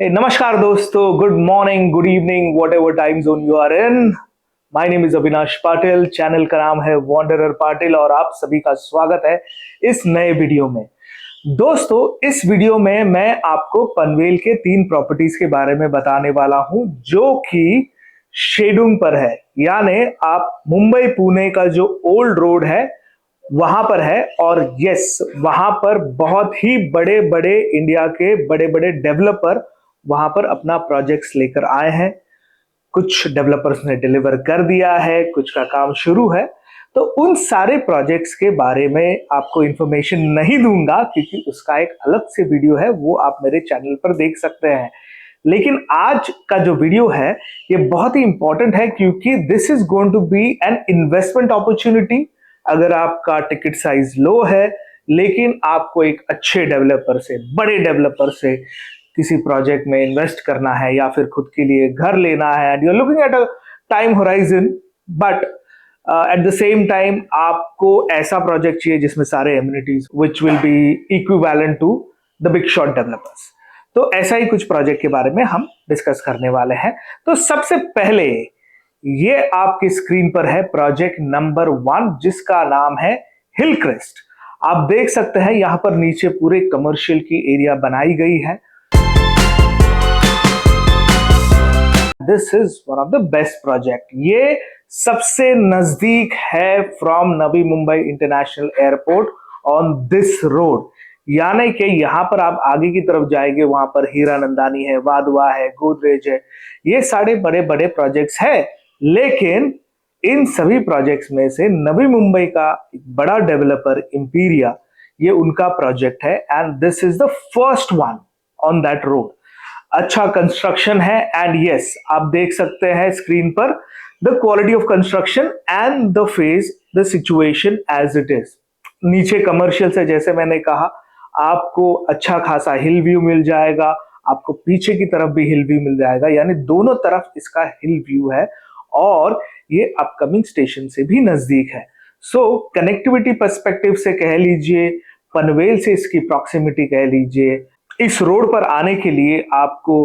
नमस्कार दोस्तों, good morning, good evening, whatever time zone you are in. My name is Avinash Patil, channel का नाम है वॉन्डरर पाटिल और आप सभी का स्वागत है इस नए वीडियो में। दोस्तों, इस वीडियो में मैं आपको पनवेल के 3 प्रॉपर्टीज के बारे में बताने वाला हूं जो कि शेडुंग पर है, यानी आप मुंबई पुणे का जो ओल्ड रोड है वहां पर है। और यस, वहां पर बहुत ही बड़े बड़े इंडिया के बड़े बड़े डेवलपर वहां पर अपना प्रोजेक्ट्स लेकर आए हैं। कुछ डेवलपर्स ने डिलीवर कर दिया है, कुछ का काम शुरू है। तो उन सारे प्रोजेक्ट्स के बारे में आपको इंफॉर्मेशन नहीं दूंगा क्योंकि उसका एक अलग से वीडियो है, वो आप मेरे चैनल पर देख सकते हैं। लेकिन आज का जो वीडियो है ये बहुत ही इंपॉर्टेंट है क्योंकि this is going to be an investment opportunity. अगर आपका टिकट साइज लो है लेकिन आपको एक अच्छे डेवलपर से, बड़े डेवलपर से किसी प्रोजेक्ट में इन्वेस्ट करना है या फिर खुद के लिए घर लेना है and you are looking at a time horizon, but at the same time आपको ऐसा प्रोजेक्ट चाहिए जिसमें सारे amenities which will be equivalent to the big shot developers. तो ऐसा ही कुछ प्रोजेक्ट के बारे में हम डिस्कस करने वाले हैं। तो सबसे पहले ये आपकी स्क्रीन पर है प्रोजेक्ट नंबर 1 जिसका नाम है हिल क्रेस्ट। आप देख सकते हैं यहां पर नीचे पूरे कमर्शियल की एरिया बनाई गई है। This is one of the best project. ये सबसे नजदीक है from Navi Mumbai international airport on this road, यानी कि यहां पर आप आगे की तरफ जाएंगे वहां पर हीरानंदानी है, वाधवा है, गोदरेज है, ये सारे बड़े बड़े प्रोजेक्ट्स है। लेकिन इन सभी प्रोजेक्ट्स में से नवी मुंबई का एक बड़ा डेवलपर इंपीरिया, ये उनका प्रोजेक्ट है and this is the first one on that road. अच्छा कंस्ट्रक्शन है एंड यस, आप देख सकते हैं स्क्रीन पर the quality of construction and the phase, the situation as it is. नीचे कमर्शियल से, जैसे मैंने कहा, आपको अच्छा खासा हिल व्यू मिल जाएगा, आपको पीछे की तरफ भी हिल व्यू मिल जाएगा, यानी दोनों तरफ इसका हिल व्यू है और ये अपकमिंग स्टेशन से भी नजदीक है। सो कनेक्टिविटी पर्सपेक्टिव से कह लीजिए, पनवेल से इसकी प्रॉक्सिमिटी कह लीजिए, इस रोड पर आने के लिए आपको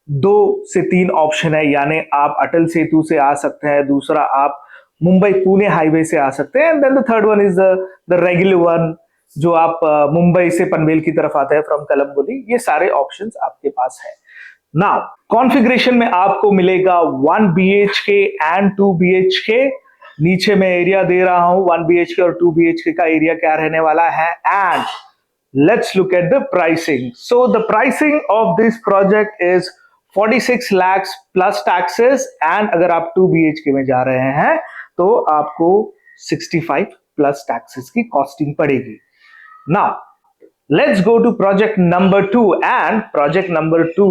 2 से 3 ऑप्शन है, यानी आप अटल सेतु से आ सकते हैं, दूसरा आप मुंबई पुणे हाईवे से आ सकते हैं and then the third one is the regular one जो आप मुंबई से पनवेल की तरफ आते हैं फ्रॉम कलम्बोली। ये सारे ऑप्शंस आपके पास है। नाउ कॉन्फ़िगरेशन में आपको मिलेगा 1 BHK एंड 2 BHK। नीचे मैं एरिया दे रहा हूं 1 BHK और 2 BHK का एरिया क्या रहने वाला है and let's look at the pricing. So the pricing of this project is 46 lakhs plus taxes and अगर आप 2 BHK में जा रहे हैं तो आपको 65 plus taxes की कॉस्टिंग पड़ेगी। Now let's go to project number 2 and project number 2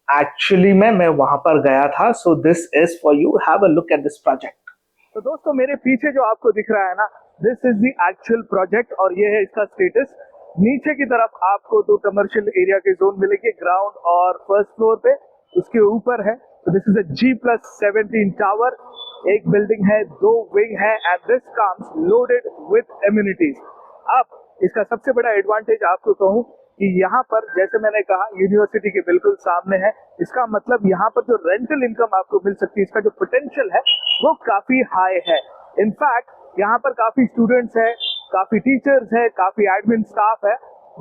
actually मैं वहां पर गया था, so this is for you, have a look at this project। तो दोस्तों मेरे पीछे जो आपको दिख रहा है ना, this is the actual project और ये है इसका स्टेटस। नीचे की तरफ आपको 2 कमर्शियल एरिया के जोन मिलेंगे, ग्राउंड और फर्स्ट फ्लोर पे, उसके ऊपर है। तो this is a G+17 tower, एक बिल्डिंग है, 2 विंग है and this comes loaded with amenities. अब इसका सबसे बड़ा एडवांटेज आपको कहूं कि यहाँ पर, जैसे मैंने कहा, यूनिवर्सिटी के बिल्कुल सामने है। इसका मतलब यहाँ पर जो रेंटल इनकम आपको मिल सकती है, इसका जो पोटेंशियल है वो काफी हाई है। इनफैक्ट यहाँ पर काफी स्टूडेंट्स है, काफी टीचर्स है, काफी एडमिन स्टाफ है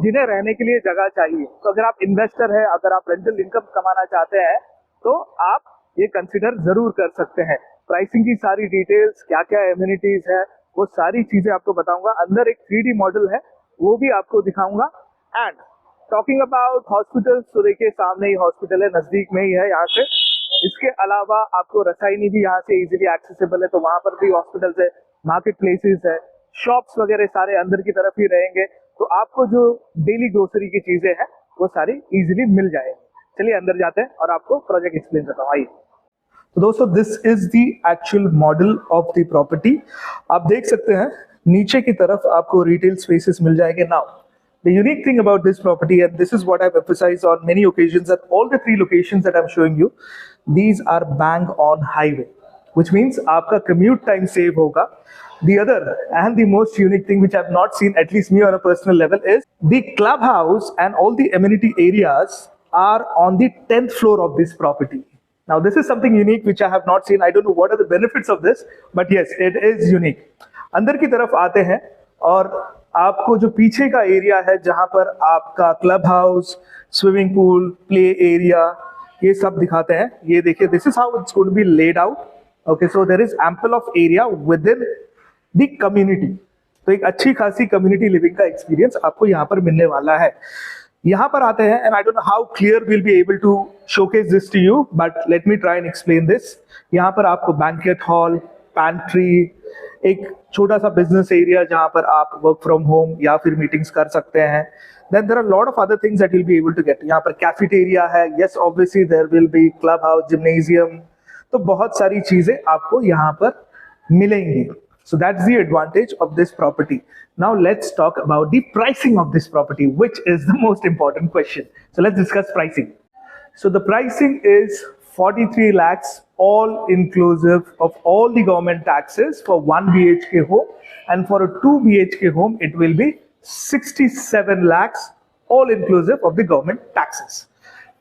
जिन्हें रहने के लिए जगह चाहिए। तो अगर आप इन्वेस्टर है, अगर आप रेंटल इनकम कमाना चाहते हैं तो आप ये कंसिडर जरूर कर सकते हैं। प्राइसिंग की सारी डिटेल्स, क्या क्या एम्यूनिटीज है, वो सारी चीजें आपको बताऊंगा। अंदर एक 3D मॉडल है, वो भी आपको दिखाऊंगा। एंड टॉकिंग अबाउट हॉस्पिटल, तो देखिए सामने ही हॉस्पिटल है, नजदीक में ही है यहाँ से। इसके अलावा आपको रसायनी भी यहाँ से इजीली एक्सेसिबल है, तो वहां पर भी हॉस्पिटल है, मार्केट प्लेसेस है, शॉप्स वगैरह सारे अंदर की तरफ ही रहेंगे। तो आपको जो डेली ग्रोसरी की चीजें हैं वो सारी इजीली मिल जाएगी। चलिए अंदर जाते हैं और आपको प्रोजेक्ट एक्सप्लेन करता हूँ, आइए। तो दोस्तों this is the actual model of the property. आप देख सकते हैं नीचे की तरफ आपको रिटेल स्पेसेस मिल जाएंगे। Now the unique thing about this property, and this is what I've emphasized on many occasions, that all the 3 locations that I'm showing you, these are bang on highway, which means आपका commute time save होगा। The other and the most unique thing which I've not seen, at least me on a personal level, is the clubhouse and all the amenity areas are on the 10th floor of this property. Now this is something unique which I have not seen. I don't know what are the benefits of this, but yes, it is unique. अंदर की तरफ आते हैं और आपको जो पीछे का एरिया है जहां पर आपका club house, swimming pool, play area, ये सब दिखाते हैं. ये देखिए, this is how it's going to be laid out. Okay, so there is ample of area within the community. तो एक अच्छी खासी कम्युनिटी लिविंग का एक्सपीरियंस आपको यहाँ पर मिलने वाला है. यहाँ पर आते हैं, and I don't know how clear will be able to showcase this to you, but let me try and explain this. यहाँ पर आपको बैंकेट हॉल, पैंट्री, एक छोटा सा बिजनेस एरिया जहाँ पर आप वर्क फ्रॉम होम या फिर मीटिंग्स कर सकते हैं. Then there are a lot of other things that you'll be able to get. यहाँ पर कैफेटेरिया है. Yes, obviously there will be club house, gymnasium. तो बहुत सारी चीजें आपको यहाँ पर मिलेंगी. So that's the advantage of this property. Now let's talk about the pricing of this property, which is the most important question. So let's discuss pricing. So the pricing is 43 lakhs, all inclusive of all the government taxes for 1 BHK home, and for a 2 BHK home it will be 67 lakhs, all inclusive of the government taxes.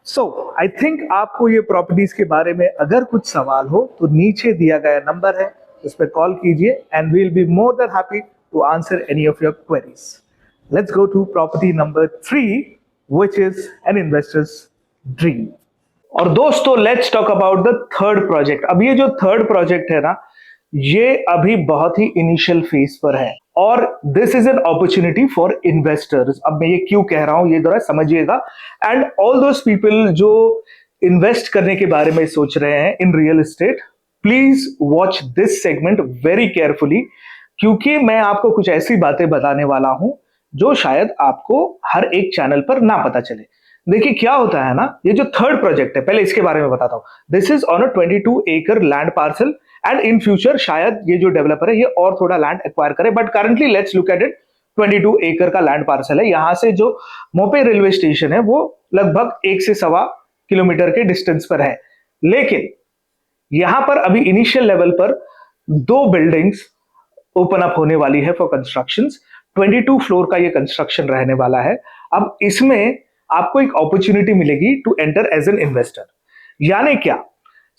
So I think आपको ये properties के बारे में अगर कुछ सवाल हो तो नीचे दिया गया नंबर है, उस पर कॉल कीजिए and we'll be more than happy to answer any of your queries. Let's go to property number 3, which is an investor's dream. और दोस्तों, let's talk about the third project. अब ये जो थर्ड प्रोजेक्ट है ना, ये अभी बहुत ही इनिशियल फेज पर है और this is an opportunity for investors. अब मैं ये क्यों कह रहा हूं ये जरा समझिएगा. एंड ऑल दोस पीपल जो इन्वेस्ट करने के बारे में सोच रहे हैं in real estate, please watch this segment very carefully, क्योंकि मैं आपको कुछ ऐसी बातें बताने वाला हूं जो शायद आपको हर एक चैनल पर ना पता चले. देखिए क्या होता है ना, ये जो थर्ड प्रोजेक्ट है, पहले इसके बारे में बताता हूं. दिस इज ऑन अ 22 एकड़ land parcel and in future शायद ये जो डेवलपर है ये और थोड़ा लैंड एक्वायर करे, but currently let's look at it. 22 एकड़ का लैंड पार्सल है. यहां से जो मोपे रेलवे स्टेशन है वो लगभग 1 से सवा किलोमीटर के डिस्टेंस पर है. लेकिन यहां पर अभी इनिशियल लेवल पर 2 बिल्डिंग्स ओपन अप होने वाली है फॉर कंस्ट्रक्शंस. 22 फ्लोर का ये कंस्ट्रक्शन रहने वाला है. अब इसमें आपको एक अपॉर्चुनिटी मिलेगी to enter as an investor. यानी क्या?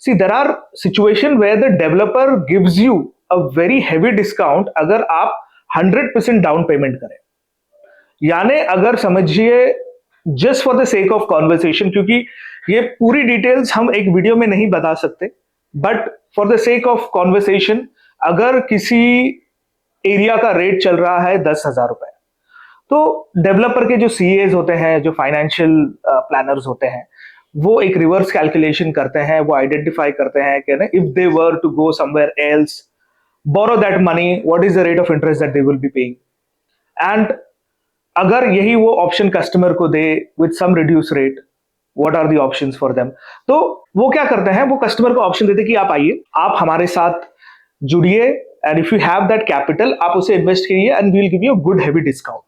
See, there are situation where the developer gives you a very heavy discount अगर आप 100% डाउन पेमेंट करें. यानी अगर समझिए just for the sake of conversation, क्योंकि ये पूरी डिटेल्स हम एक वीडियो में नहीं बता सकते, but for the sake of conversation, अगर किसी एरिया का रेट चल रहा है 10,000 रुपए, तो डेवलपर के जो सीएज होते हैं, जो फाइनेंशियल प्लानर्स होते हैं, वो एक रिवर्स कैलकुलेशन करते हैं. वो आइडेंटिफाई करते हैं कि if they were to go somewhere else, borrow that money, what is the rate of interest that they will be paying. And अगर यही वो ऑप्शन कस्टमर को दे with some reduce rate, what are the options for them. तो वो क्या करते हैं, वो कस्टमर को ऑप्शन देते हैं कि आप आइए, आप हमारे साथ जुड़िए, and if you have that capital आप उसे इन्वेस्ट करिए and we will give you a good heavy discount.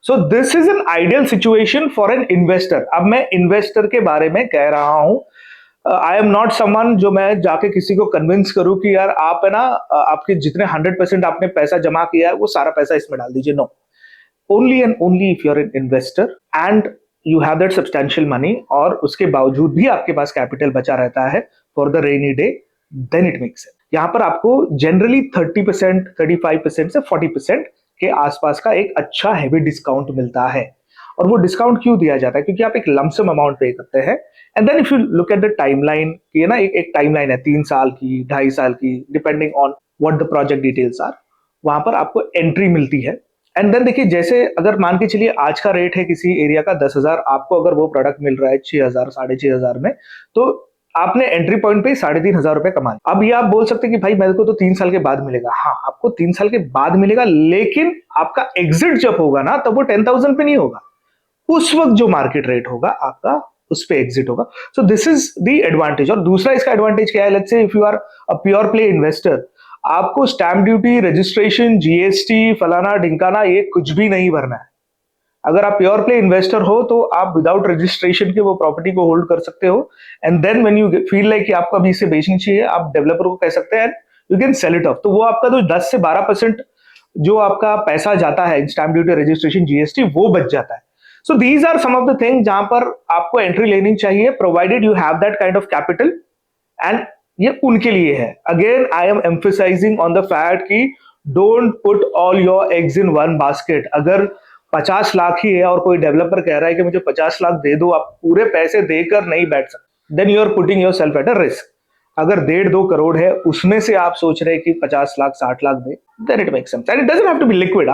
So this is an ideal situation for an investor. अब मैं इन्वेस्टर के बारे में कह रहा हूं. आई एम नॉट समवन जो मैं जाके किसी को कन्विंस करूं कि यार आप है ना, आपके जितने 100% आपने पैसा जमा किया है वो सारा पैसा इसमें डाल दीजिए. No, only and only if you are an investor and you have that substantial money, और उसके बावजूद भी आपके पास कैपिटल बचा रहता है for the rainy day, then it makes sense. यहां पर आपको जनरली 30%, 35% से 40% के आसपास का एक अच्छा हेवी डिस्काउंट मिलता है. और वो डिस्काउंट क्यों दिया जाता है? क्योंकि आप एक लमसम अमाउंट पे करते हैं. And then if you look at the timeline, ये ना एक टाइमलाइन है 3 साल की, 2.5 साल की, depending on what the project details are, वहां पर आपको एंट्री मिलती है. एंड देन देखिए, जैसे अगर मान के चलिए आज का रेट है किसी एरिया का 10,000, आपको अगर वो प्रोडक्ट मिल रहा है 6,000, 6,500 में, तो आपने एंट्री पॉइंट पे 3,500 रुपए कमाए. अब ये आप बोल सकते हैं कि भाई मेरे को तो 3 साल के बाद मिलेगा. हाँ, आपको 3 साल के बाद मिलेगा, लेकिन आपका एग्जिट जब होगा ना, तब वो 10,000 पे नहीं होगा. उस वक्त जो मार्केट रेट होगा आपका, उस पे एग्जिट होगा. So this is the advantage. और दूसरा इसका एडवांटेज क्या है? Let's say if you are a pure play investor, आपको स्टैंप ड्यूटी, रजिस्ट्रेशन, जीएसटी, फलाना ढिंकाना, ये कुछ भी नहीं भरना है. अगर आप प्योर प्ले इन्वेस्टर हो तो आप विदाउट रजिस्ट्रेशन के वो प्रॉपर्टी को होल्ड कर सकते हो. And then when you feel like कि आपको अभी इसे बेचनी चाहिए, आप डेवलपर को कह सकते हैं you can sell it of. तो वो आपका जो 10 से 12% जो आपका पैसा जाता है, स्टैंप ड्यूटी, रजिस्ट्रेशन, जीएसटी, वो बच जाता है. So these are some of the thing जहां पर आपको एंट्री लेनी चाहिए, provided you have that kind of capital, and ये उनके लिए है. Again I am emphasising on the fact कि don't put all your eggs in one basket. अगर 50 लाख ही है और कोई डेवलपर कह रहा है कि मुझे 50 लाख दे दो, आप पूरे पैसे देकर नहीं बैठ सकते, then you are putting yourself at a risk. अगर 1.5-2 करोड़ है, उसमें से आप सोच रहे हैं कि 50 लाख 60 लाख दे, then it makes sense. And it doesn't have to be liquid.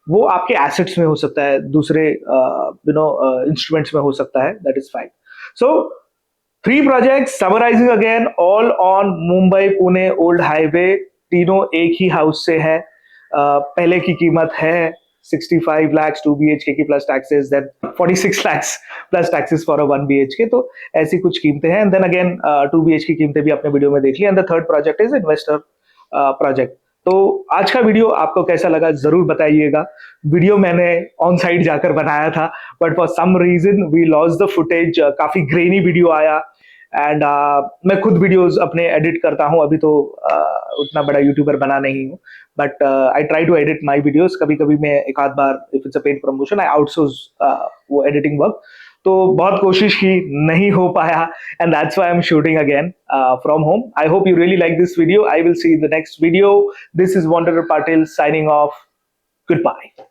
वो आपके एसेट्स में हो सकता है, दूसरे इंस्ट्रूमेंट्स में हो सकता है, that is fine. So 3 projects summarising again, all on Mumbai Pune old highway. तीनों एक ही हाउस से है. पहले की कीमत है 65 lakhs 2 BHK की plus taxes, then 46 lakhs plus taxes for a 1 BHK. तो ऐसी कुछ कीमतें हैं. एंड देन अगेन 2 BHK कीमतें भी आपने वीडियो में देख ली. And the third project is investor project. तो आज का वीडियो आपको कैसा लगा जरूर बताइएगा. वीडियो मैंने ऑन साइट जाकर बनाया था, but for some reason we lost the footage. काफी ग्रेनी वीडियो आया. एंड मैं खुद वीडियोस अपने एडिट करता हूं. अभी तो उतना बड़ा यूट्यूबर बना नहीं हूं, but I try to edit my videos. कभी कभी मैं एक आध बार, if it's a paid promotion, I outsource वो एडिटिंग वर्क. तो बहुत कोशिश की, नहीं हो पाया, and that's why I am shooting again from home. I hope you really like this video. I will see in the next video. This is Wanderer Patil signing off. Goodbye.